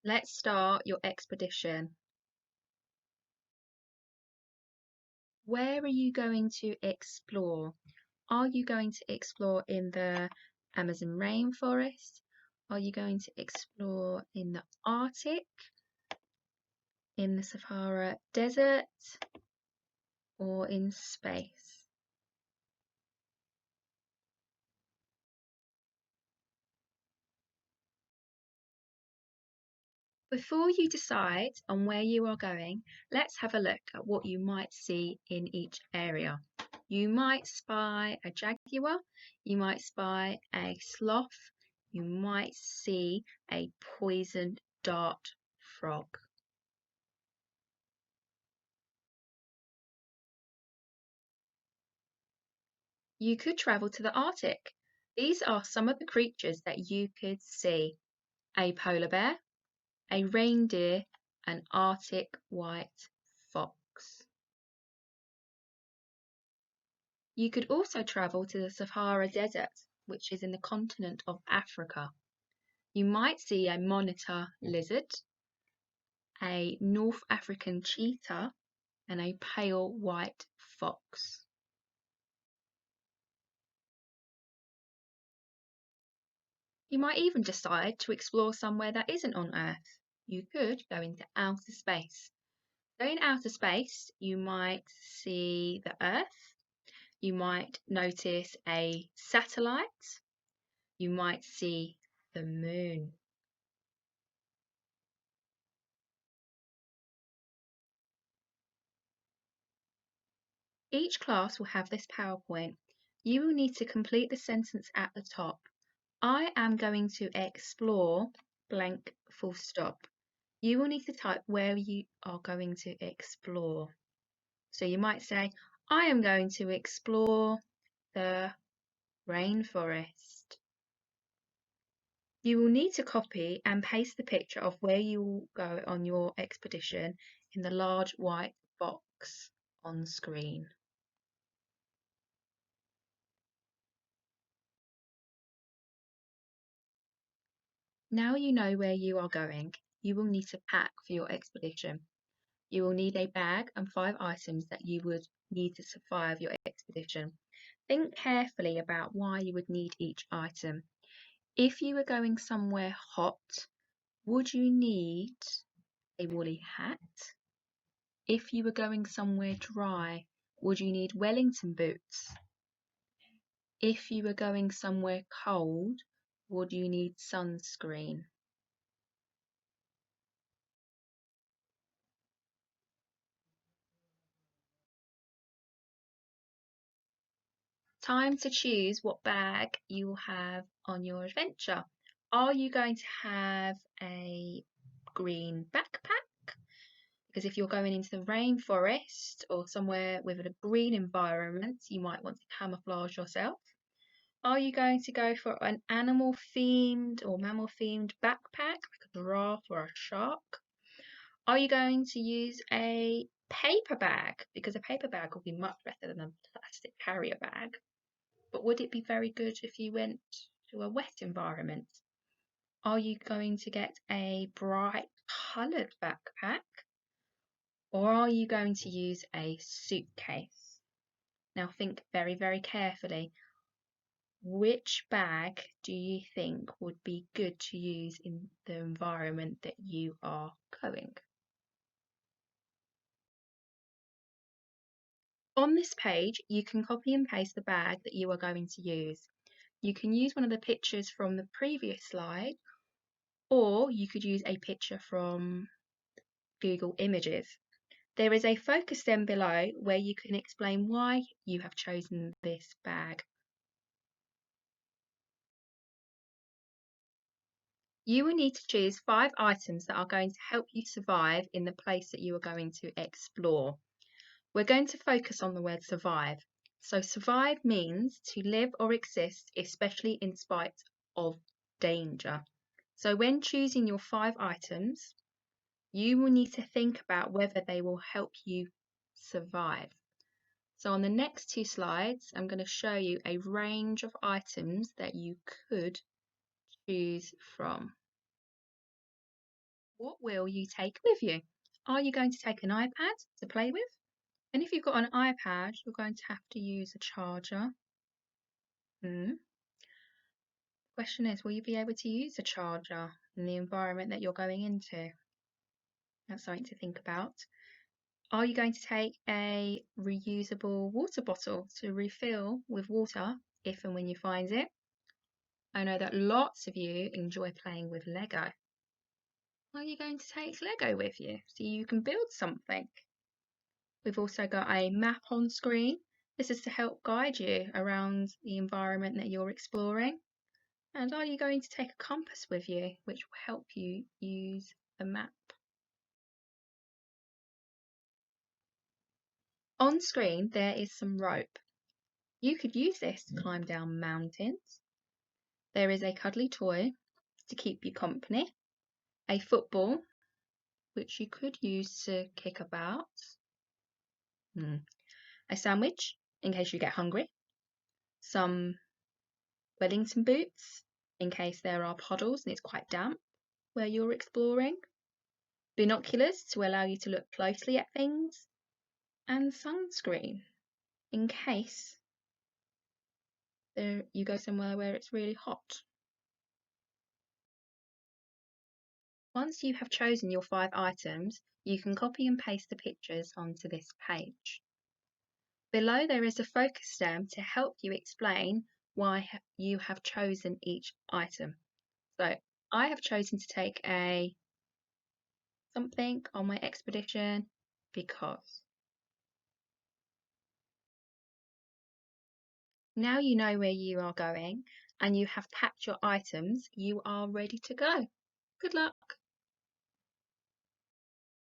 Let's start your expedition. Where are you going to explore? Are you going to explore in the Amazon rainforest? Are you going to explore in the Arctic, in the Sahara Desert, or in space? Before you decide on where you are going, let's have a look at what you might see in each area. You might spy a jaguar, you might spy a sloth, you might see a poisoned dart frog. You could travel to the Arctic. These are some of the creatures that you could see: a polar bear, a reindeer, an Arctic white fox. You could also travel to the Sahara Desert, which is in the continent of Africa. You might see a monitor lizard, a North African cheetah, and a pale white fox. You might even decide to explore somewhere that isn't on Earth. You could go into outer space. So in outer space, you might see the Earth, you might notice a satellite, you might see the moon. Each class will have this PowerPoint. You will need to complete the sentence at the top. I am going to explore blank full stop. You will need to type where you are going to explore. So you might say, I am going to explore the rainforest. You will need to copy and paste the picture of where you will go on your expedition in the large white box on screen. Now you know where you are going, you will need to pack for your expedition. You will need a bag and 5 items that you would need to survive your expedition. Think carefully about why you would need each item. If you were going somewhere hot, would you need a woolly hat? If you were going somewhere dry, would you need Wellington boots? If you were going somewhere cold, would you need sunscreen? Time to choose what bag you will have on your adventure. Are you going to have a green backpack? Because if you're going into the rainforest or somewhere with a green environment, you might want to camouflage yourself. Are you going to go for an animal themed or mammal themed backpack, like a giraffe or a shark? Are you going to use a paper bag? Because a paper bag will be much better than a plastic carrier bag. But would it be very good if you went to a wet environment? Are you going to get a bright coloured backpack? Or are you going to use a suitcase? Now think very, very carefully. Which bag do you think would be good to use in the environment that you are going? On this page, you can copy and paste the bag that you are going to use. You can use one of the pictures from the previous slide, or you could use a picture from Google Images. There is a focus stem below where you can explain why you have chosen this bag. You will need to choose 5 items that are going to help you survive in the place that you are going to explore. We're going to focus on the word survive. So survive means to live or exist, especially in spite of danger. So when choosing your 5 items, you will need to think about whether they will help you survive. So on the next 2 slides, I'm going to show you a range of items that you could choose from. What will you take with you? Are you going to take an iPad to play with? And if you've got an iPad, you're going to have to use a charger. The question is, will you be able to use a charger in the environment that you're going into? That's something to think about. Are you going to take a reusable water bottle to refill with water if and when you find it? I know that lots of you enjoy playing with Lego. Are you going to take Lego with you so you can build something? We've also got a map on screen. This is to help guide you around the environment that you're exploring. And are you going to take a compass with you, which will help you use the map? On screen, there is some rope. You could use this to climb down mountains. There is a cuddly toy to keep you company, a football, which you could use to kick about, a sandwich in case you get hungry, some Wellington boots in case there are puddles and it's quite damp where you're exploring, binoculars to allow you to look closely at things, and sunscreen in case you go somewhere where it's really hot. Once you have chosen your 5 items, you can copy and paste the pictures onto this page. Below there is a focus stem to help you explain why you have chosen each item. So I have chosen to take something on my expedition because. Now you know where you are going and you have packed your items, you are ready to go. Good luck!